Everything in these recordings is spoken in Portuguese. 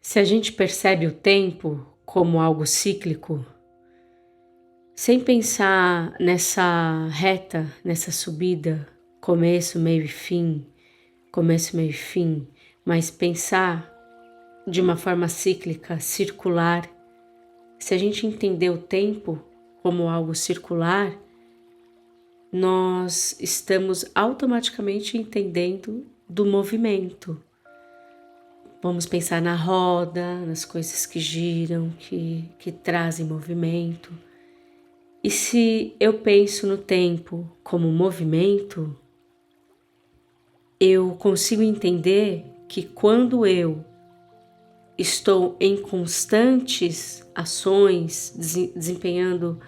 Se a gente percebe o tempo como algo cíclico, sem pensar nessa reta, nessa subida, começo, meio e fim, mas pensar de uma forma cíclica, circular, se a gente entender o tempo como algo circular, nós estamos automaticamente entendendo do movimento. Vamos pensar na roda, nas coisas que giram, que trazem movimento. E se eu penso no tempo como movimento, eu consigo entender que quando eu estou em constantes ações, desempenhando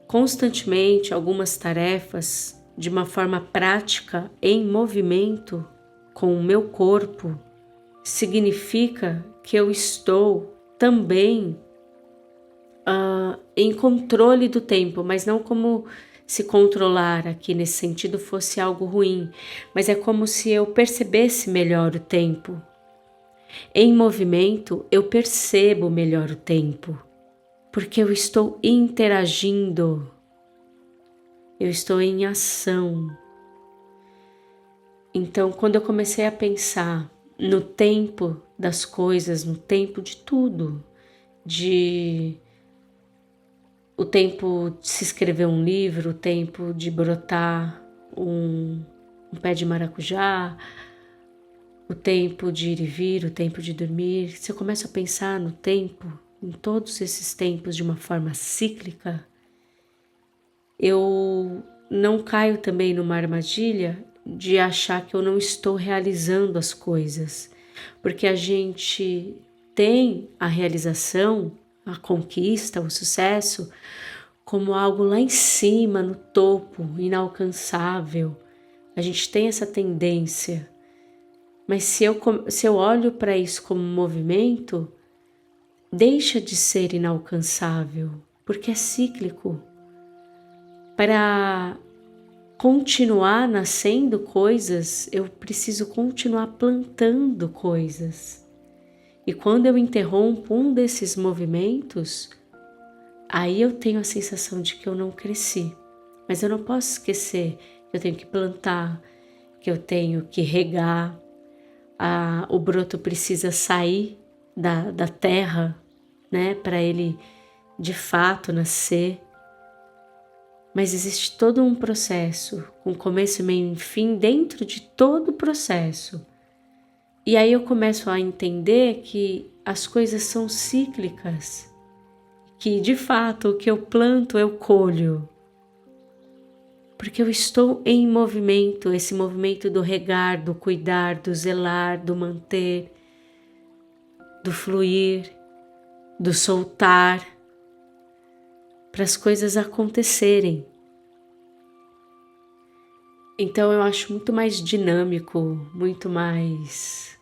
constantemente algumas tarefas de uma forma prática, em movimento com o meu corpo, significa que eu estou também em controle do tempo, mas não como se controlar aqui nesse sentido fosse algo ruim, mas é como se eu percebesse melhor o tempo. Em movimento, eu percebo melhor o tempo, porque eu estou interagindo, eu estou em ação. Então, quando eu comecei a pensar no tempo das coisas, no tempo de tudo, o tempo de se escrever um livro, o tempo de brotar um pé de maracujá, o tempo de ir e vir, o tempo de dormir. Se eu começo a pensar no tempo, em todos esses tempos de uma forma cíclica, eu não caio também numa armadilha de achar que eu não estou realizando as coisas, porque a gente tem a realização, a conquista, o sucesso como algo lá em cima, no topo, inalcançável. A gente tem essa tendência. Mas se eu olho para isso como um movimento, deixa de ser inalcançável, porque é cíclico. Para continuar nascendo coisas, eu preciso continuar plantando coisas. E quando eu interrompo um desses movimentos, aí eu tenho a sensação de que eu não cresci. Mas eu não posso esquecer que eu tenho que plantar, que eu tenho que regar, o broto precisa sair da terra, né, para ele de fato nascer. Mas existe todo um processo, com começo, meio e fim, dentro de todo o processo. E aí eu começo a entender que as coisas são cíclicas, que de fato o que eu planto eu colho. Porque eu estou em movimento, esse movimento do regar, do cuidar, do zelar, do manter, do fluir, do soltar, para as coisas acontecerem. Então eu acho muito mais dinâmico, muito mais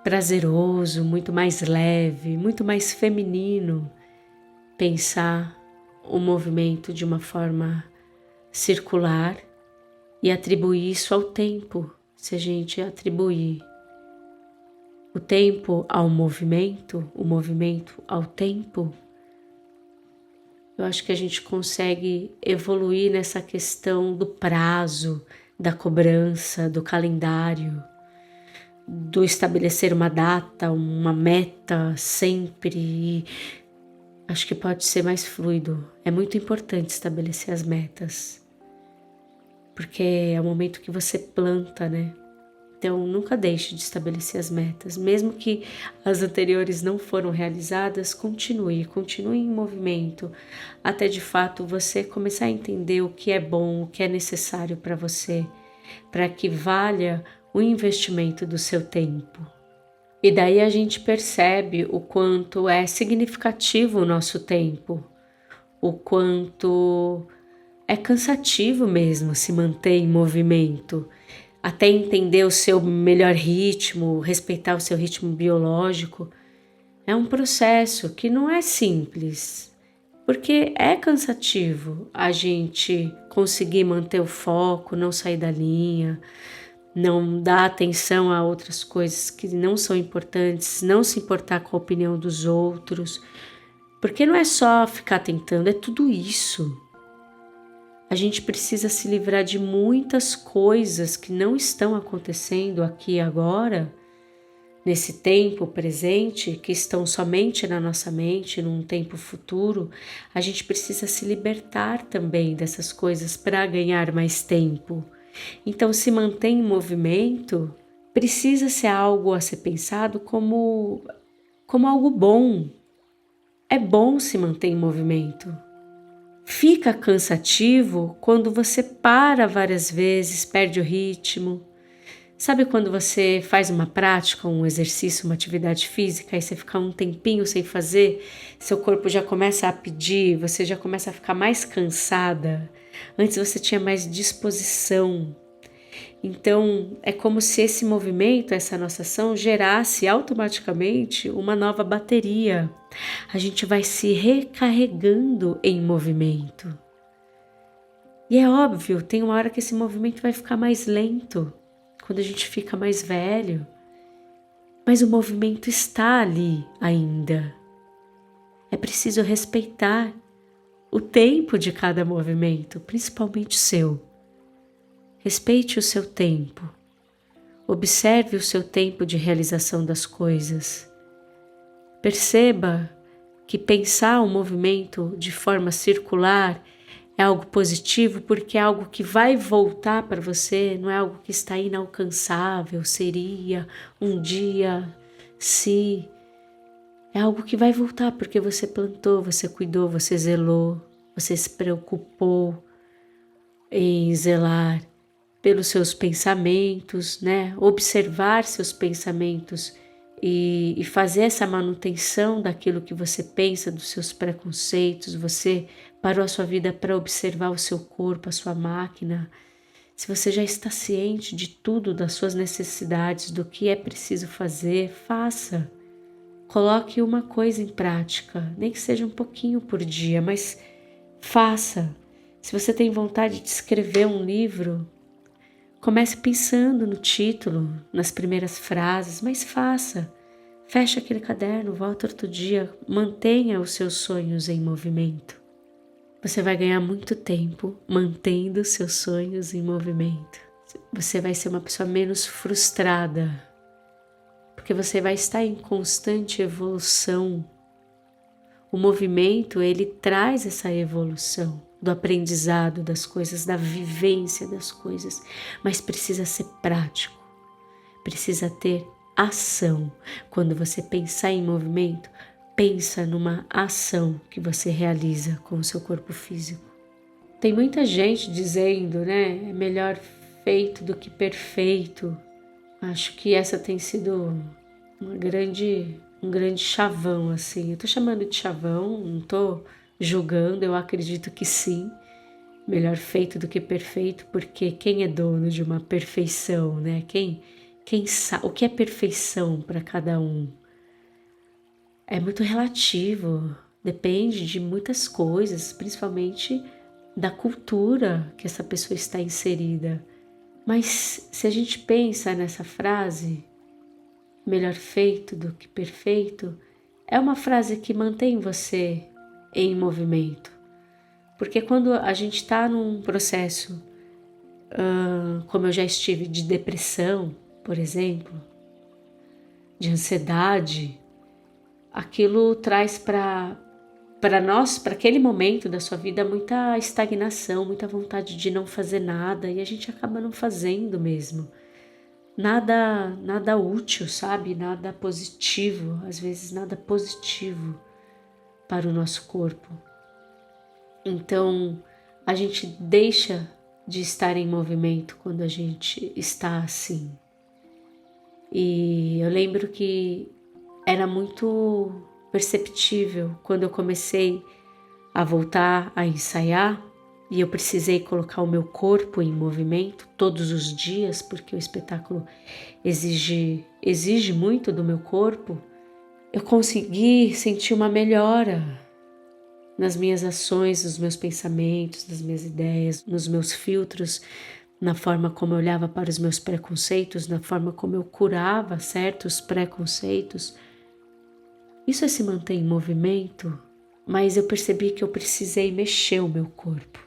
prazeroso, muito mais leve, muito mais feminino pensar o movimento de uma forma circular e atribuir isso ao tempo. Se a gente atribuir o tempo ao movimento, o movimento ao tempo, eu acho que a gente consegue evoluir nessa questão do prazo, da cobrança, do calendário, do estabelecer uma data, uma meta sempre. Acho que pode ser mais fluido. É muito importante estabelecer as metas, porque é o momento que você planta, né? Então, nunca deixe de estabelecer as metas. Mesmo que as anteriores não foram realizadas, continue em movimento, até de fato você começar a entender o que é bom, o que é necessário para você, para que valha o investimento do seu tempo. E daí a gente percebe o quanto é significativo o nosso tempo, o quanto é cansativo mesmo se manter em movimento, até entender o seu melhor ritmo, respeitar o seu ritmo biológico. É um processo que não é simples, porque é cansativo a gente conseguir manter o foco, não sair da linha, não dar atenção a outras coisas que não são importantes, não se importar com a opinião dos outros, porque não é só ficar tentando, é tudo isso. A gente precisa se livrar de muitas coisas que não estão acontecendo aqui e agora, nesse tempo presente, que estão somente na nossa mente, num tempo futuro. A gente precisa se libertar também dessas coisas para ganhar mais tempo. Então, se mantém em movimento precisa ser algo a ser pensado como algo bom. É bom se manter em movimento. Fica cansativo quando você para várias vezes, perde o ritmo. Sabe quando você faz uma prática, um exercício, uma atividade física, e você fica um tempinho sem fazer, seu corpo já começa a pedir, você já começa a ficar mais cansada. Antes você tinha mais disposição. Então, é como se esse movimento, essa nossa ação, gerasse automaticamente uma nova bateria. A gente vai se recarregando em movimento. E é óbvio, tem uma hora que esse movimento vai ficar mais lento, quando a gente fica mais velho. Mas o movimento está ali ainda. É preciso respeitar o tempo de cada movimento, principalmente o seu. Respeite o seu tempo. Observe o seu tempo de realização das coisas. Perceba que pensar o movimento de forma circular é algo positivo, porque é algo que vai voltar para você, não é algo que está inalcançável, seria um dia, se. É algo que vai voltar porque você plantou, você cuidou, você zelou, você se preocupou em zelar pelos seus pensamentos, né? Observar seus pensamentos e fazer essa manutenção daquilo que você pensa, dos seus preconceitos. Você parou a sua vida para observar o seu corpo, a sua máquina. Se você já está ciente de tudo, das suas necessidades, do que é preciso fazer, faça. Coloque uma coisa em prática, nem que seja um pouquinho por dia, mas faça. Se você tem vontade de escrever um livro, comece pensando no título, nas primeiras frases, mas faça. Feche aquele caderno, volta outro dia, mantenha os seus sonhos em movimento. Você vai ganhar muito tempo mantendo os seus sonhos em movimento. Você vai ser uma pessoa menos frustrada, porque você vai estar em constante evolução. O movimento, ele traz essa evolução do aprendizado das coisas, da vivência das coisas, mas precisa ser prático, precisa ter ação. Quando você pensar em movimento, pensa numa ação que você realiza com o seu corpo físico. Tem muita gente dizendo, né, é melhor feito do que perfeito. Acho que essa tem sido um grande chavão, assim. Eu tô chamando de chavão, não tô julgando, eu acredito que sim. Melhor feito do que perfeito, porque quem é dono de uma perfeição, né? Quem sabe o que é perfeição para cada um? É muito relativo, depende de muitas coisas, principalmente da cultura que essa pessoa está inserida. Mas se a gente pensa nessa frase, melhor feito do que perfeito, é uma frase que mantém você em movimento. Porque quando a gente está num processo, como eu já estive, de depressão, por exemplo, de ansiedade, aquilo traz para nós, para aquele momento da sua vida, muita estagnação, muita vontade de não fazer nada, e a gente acaba não fazendo mesmo. Nada útil, sabe? Nada positivo, às vezes nada positivo para o nosso corpo. Então, a gente deixa de estar em movimento quando a gente está assim. E eu lembro que era muito perceptível quando eu comecei a voltar a ensaiar e eu precisei colocar o meu corpo em movimento todos os dias, porque o espetáculo exige muito do meu corpo. Eu consegui sentir uma melhora nas minhas ações, nos meus pensamentos, nas minhas ideias, nos meus filtros na forma como eu olhava para os meus preconceitos, na forma como eu curava certos preconceitos. Isso é se manter em movimento, mas eu percebi que eu precisei mexer o meu corpo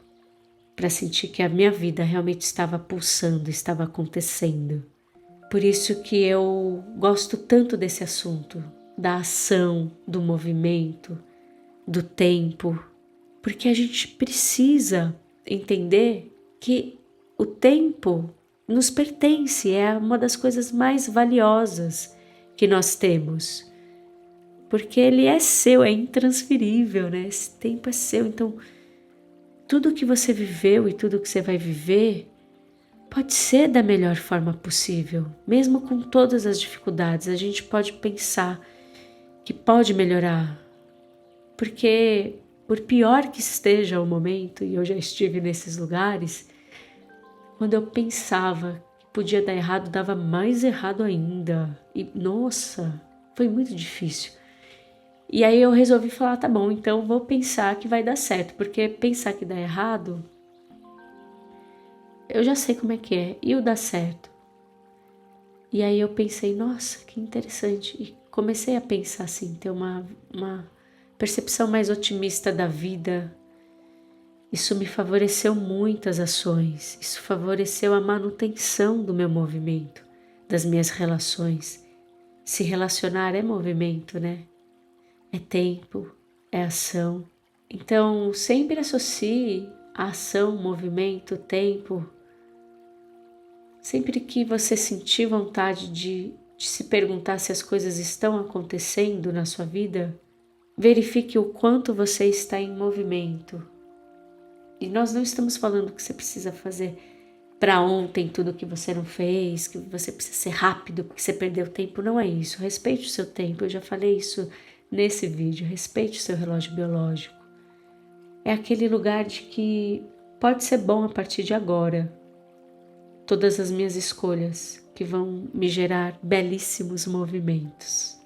para sentir que a minha vida realmente estava pulsando, estava acontecendo. Por isso que eu gosto tanto desse assunto, da ação, do movimento, do tempo, porque a gente precisa entender que o tempo nos pertence, é uma das coisas mais valiosas que nós temos, porque ele é seu, é intransferível, né? Esse tempo é seu, então tudo que você viveu e tudo que você vai viver pode ser da melhor forma possível, mesmo com todas as dificuldades. A gente pode pensar que pode melhorar, porque por pior que esteja o momento, e eu já estive nesses lugares, quando eu pensava que podia dar errado, dava mais errado ainda. E nossa, foi muito difícil. E aí eu resolvi falar, tá bom, então vou pensar que vai dar certo, porque pensar que dá errado, eu já sei como é que é, e o dá certo. E aí eu pensei, nossa, que interessante. E comecei a pensar assim, ter uma percepção mais otimista da vida. Isso me favoreceu muitas ações, isso favoreceu a manutenção do meu movimento, das minhas relações. Se relacionar é movimento, né? É tempo, é ação. Então, sempre associe a ação, movimento, tempo. Sempre que você sentir vontade de se perguntar se as coisas estão acontecendo na sua vida, verifique o quanto você está em movimento. E nós não estamos falando que você precisa fazer para ontem tudo que você não fez, que você precisa ser rápido porque você perdeu tempo. Não é isso. Respeite o seu tempo. Eu já falei isso nesse vídeo. Respeite o seu relógio biológico. É aquele lugar de que pode ser bom a partir de agora. Todas as minhas escolhas que vão me gerar belíssimos movimentos.